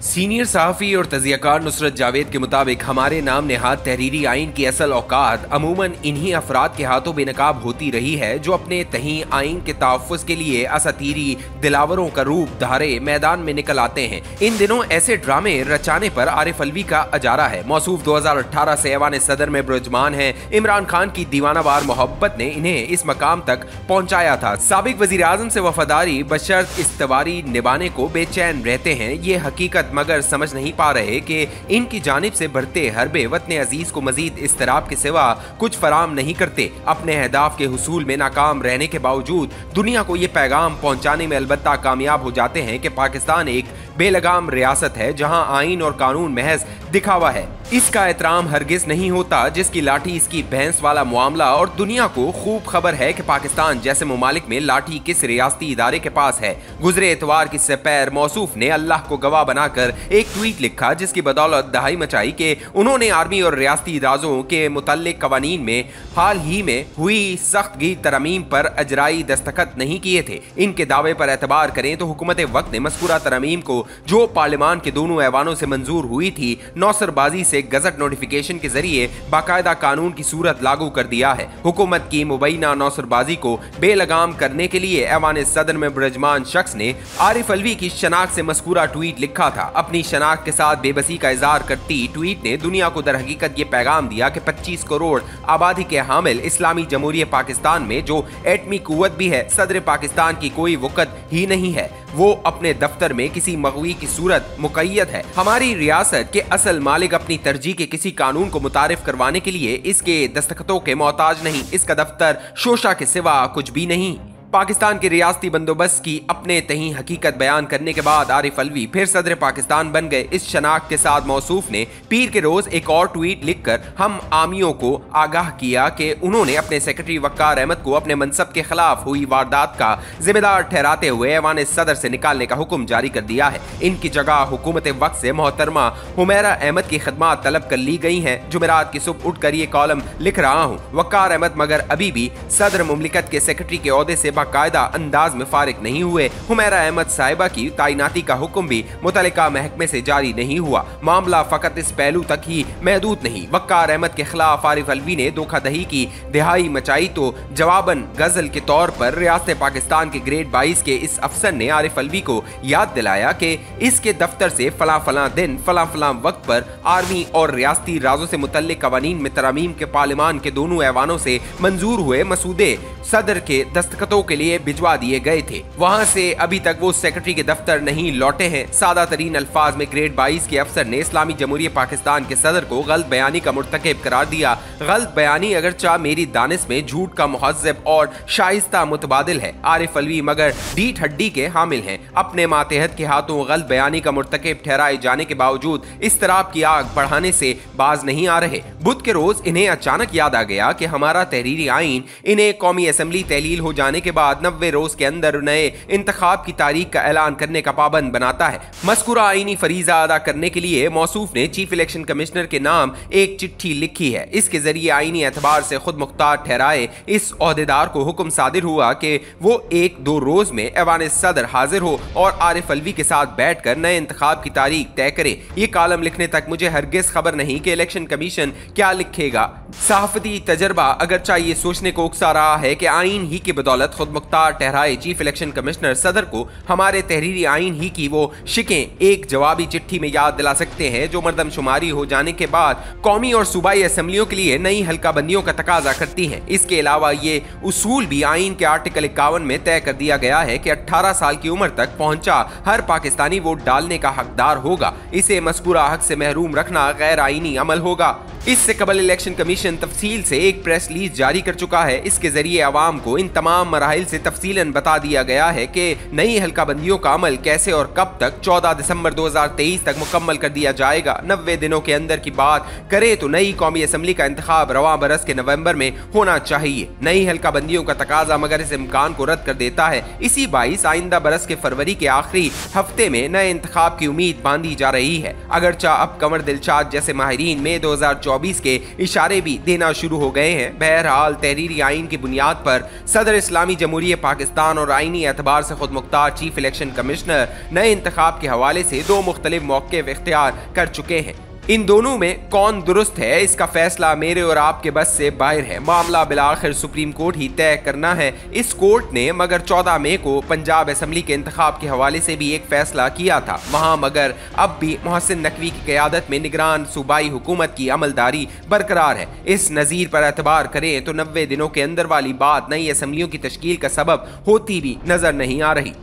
Senior सहाफ़ी और तज़ियाकार नुसरत जावेद के मुताबिक हमारे नाम नेहाद तहरीरी आइन की असल औकात अमूमन इन्हीं अफराद के हाथों बेनकाब होती रही है जो अपने तहीं आइन के तहफ़्फ़ुज़ के लिए असतीरी दिलावरों का रूप धारे मैदान में निकल आते हैं। इन दिनों ऐसे ड्रामे रचाने पर आरिफ अलवी का अजारा है। मौसूफ 2018 से ऐवान सदर में ब्रजमान है। इमरान खान की दीवानावार मोहब्बत ने इन्हें इस मकाम तक पहुँचाया था। साबिक वज़ीर आज़म से वफादारी बशर्त इस्तवारी निभाने को बेचैन रहते हैं। ये हकीकत मगर समझ नहीं पा रहे कि इनकी जानिब से बढ़ते हरबे वतन अजीज को मजीद इस्तराब के सिवा कुछ फराम नहीं करते। अपने अहदाफ के हुसूल में नाकाम रहने के बावजूद दुनिया को ये पैगाम पहुंचाने में अलबत्ता कामयाब हो जाते हैं कि पाकिस्तान एक बेलगाम रियासत है जहां आइन और कानून महज दिखावा है। इसका एहतराम हरगिज नहीं होता जिसकी लाठी इसकी भैंस वाला मामला। और दुनिया को खूब खबर है कि पाकिस्तान जैसे मुमालिक में लाठी किस रियासती इदारे के पास है। गुजरे एतवार की सपैर मौसूफ ने अल्लाह को गवाह बनाकर एक ट्वीट लिखा जिसकी बदौलत दहाई मचाई कि उन्होंने आर्मी और रियासती इदारों के मुतल्लिक कवानीन में हाल ही में हुई सख्तगी तरमीम पर अजराई दस्तखत नहीं किए थे। इनके दावे पर एतबार करें तो हुकूमत वक्त ने मज़कूरा तरमीम को जो पार्लिमान के दोनों ऐवानों से मंजूर हुई थी नौसरबाजी से गजट नोटिफिकेशन के जरिए बाकायदा कानून की सूरत लागू कर दिया है। हुकूमत की मुबैना नौसरबाजी को बेलगाम करने के लिए ऐवान सदर में ब्रजमान शख्स ने आरिफ अलवी की शनाख्त से मज़कूरा ट्वीट लिखा था। अपनी शनाख्त के साथ बेबसी का इजहार करती ट्वीट ने दुनिया को दर हकीकत ये पैगाम दिया कि 25 करोड़ आबादी के हामिल इस्लामी जमहूरियत पाकिस्तान में जो एटमी कुव्वत भी है सदर पाकिस्तान की कोई वक़्त ही नहीं है। वो अपने दफ्तर में किसी मगवी की सूरत मुक़य्यद है। हमारी रियासत के असल मालिक अपनी तरजीह के किसी कानून को मुतारिफ करवाने के लिए इसके दस्तखतों के मोहताज नहीं। इसका दफ्तर शोशा के सिवा कुछ भी नहीं। पाकिस्तान के रियासती बंदोबस्त की अपने तहीं हकीकत बयान करने के बाद आरिफ अलवी फिर सदर पाकिस्तान बन गए। इस शनाख्त के साथ मौसूफ ने पीर के रोज एक और ट्वीट लिखकर हम आमियों को आगाह किया कि उन्होंने अपने सेक्रेटरी वक्कार अहमद को अपने मनसब के खिलाफ हुई वारदात का जिम्मेदार ठहराते हुए ऐवान सदर से निकालने का हुक्म जारी कर दिया है। इनकी जगह हुकूमत वक्त से मोहतरमा हुमैरा अहमद की खदमात तलब कर ली गई हैं। जुमेरात की सुबह उठकर ये कॉलम लिख रहा हूँ। वक्कार अहमद मगर अभी भी सदर मुमलिकत के सेक्रेटरी के ओहदे से बाकायदा अंदाज में फारिग नहीं हुए। हुमैरा अहमद साहिबा की तैनाती का हुक्म भी मुतल्लिका महकमे से जारी नहीं हुआ। मामला फकत इस पहलू तक ही महदूद नहीं। वक्कार अहमद के खिलाफ आरिफ अलवी ने धोखाधड़ी की दिहाई मचाई तो जवाबन गजल के तौर पर रियासत पाकिस्तान के ग्रेड 22 के इस अफसर ने आरिफ अलवी को याद दिलाया कि इसके दफ्तर से फला फला दिन फला फला वक्त पर आर्मी और रियासती राजों से मुतल्लिक कवानीन में तरमीम के पार्लिमान के दोनों ऐवानों से मंजूर हुए मसूदे सदर के दस्तखतों के लिए भिजवा दिए गए थे। वहां से अभी तक वो सेक्रेटरी के दफ्तर नहीं लौटे हैं। सादा तरीन अल्फाज में ग्रेड 22 के अफसर ने इस्लामी जमहूरियत पाकिस्तान के सदर को गलत बयानी का मुर्तकिब करार दिया। गलत बयानी अगरचा मेरी दानिश में झूठ का मुहज़्ज़ब और शाइस्ता मुतबादिल है। आरिफ अलवी मगर डीठ हड्डी के हामिल हैं। अपने मातहत के हाथों गलत बयानी का मुर्तकिब ठहराए जाने के बावजूद इस तरह की आग बढ़ाने से बाज नहीं आ रहे। बुध के रोज इन्हें अचानक याद आ गया कि हमारा तहरीरी आइन इन्हें कौमी असम्बली तहलील हो जाने के बाद 90 रोज के अंदर नए इंतखाब की तारीख का ऐलान करने का पाबंद बनाता है। मज़कूरा आईनी फरीजा अदा करने के लिए मौसूफ ने चीफ इलेक्शन कमिश्नर के नाम एक चिट्ठी लिखी है। इसके जरिए आईनी एतबार से खुद मुख्तार ठहराए इस ओहदेदार को हुक्म सादिर हुआ कि वो 1-2 रोज में ऐवान सदर हाजिर हो और आरिफ अलवी के साथ बैठकर नए इंतखाब की तारीख तय करे। ये कॉलम लिखने तक मुझे हरगिज खबर नहीं कि इलेक्शन कमीशन क्या लिखेगा। सहाफती तजर्बा अगरचा ये सोचने को उकसा रहा है कि आइन ही की बदौलत खुद मुख्तार ठहराए चीफ इलेक्शन कमिश्नर सदर को हमारे तहरीरी आइन ही की वो शिकें एक जवाबी चिट्ठी में याद दिला सकते हैं जो मर्दमशुमारी हो जाने के बाद कौमी और सूबाई असम्बलियों के लिए नई हल्का बंदियों का तकाजा करती हैं। इसके अलावा ये उसूल भी आइन के आर्टिकल 51 में तय कर दिया गया है कि 18 साल की उम्र तक पहुंचा हर पाकिस्तानी वोट डालने का हकदार होगा। इसे मज़कूरा हक से महरूम रखना गैर आइनी अमल होगा। इससे कबल इलेक्शन कमीशन तफसील से एक प्रेस रिलीज जारी कर चुका है। इसके जरिए आवाम को इन तमाम मराहिल से तफसीलन बता दिया गया है कि नई हल्का बंदियों का अमल कैसे और कब तक 14 दिसंबर 2023 तक मुकम्मल कर दिया जाएगा। 90 दिनों के अंदर की बात करे तो नई कौमी असम्बली का इंतखाब रवां बरस के नवंबर में होना चाहिए। नई हल्का बंदियों का तकाजा मगर इस इम्कान को रद्द कर देता है। इसी बाईस आइंदा बरस के फरवरी के आखिरी हफ्ते में नए इंतखाब की उम्मीद बांधी जा रही है। अगरचा अब कंवर दिलशाद जैसे माहिरीन में 2024 2024 के इशारे भी देना शुरू हो गए हैं। बहरहाल तहरीरी आइन की बुनियाद पर सदर इस्लामी जमहूरियत पाकिस्तान और आईनी एतबार से खुद मुख्तार चीफ इलेक्शन कमिश्नर नए इंतखाब के हवाले से दो मुख्तलिफ मौक़िफ़ इख्तियार कर चुके हैं। इन दोनों में कौन दुरुस्त है, इसका फैसला मेरे और आपके बस से बाहर है। मामला बिलाखिर सुप्रीम कोर्ट ही तय करना है। इस कोर्ट ने मगर 14 मई को पंजाब असम्बली के इंतखाब के हवाले से भी एक फैसला किया था। वहाँ मगर अब भी मोहसिन नकवी की क़यादत में निगरान सूबाई हुकूमत की अमलदारी बरकरार है। इस नज़ीर पर एतबार करें तो 90 दिनों के अंदर वाली बात नई असम्बलियों की तश्कील का सबब होती भी नजर नहीं आ रही।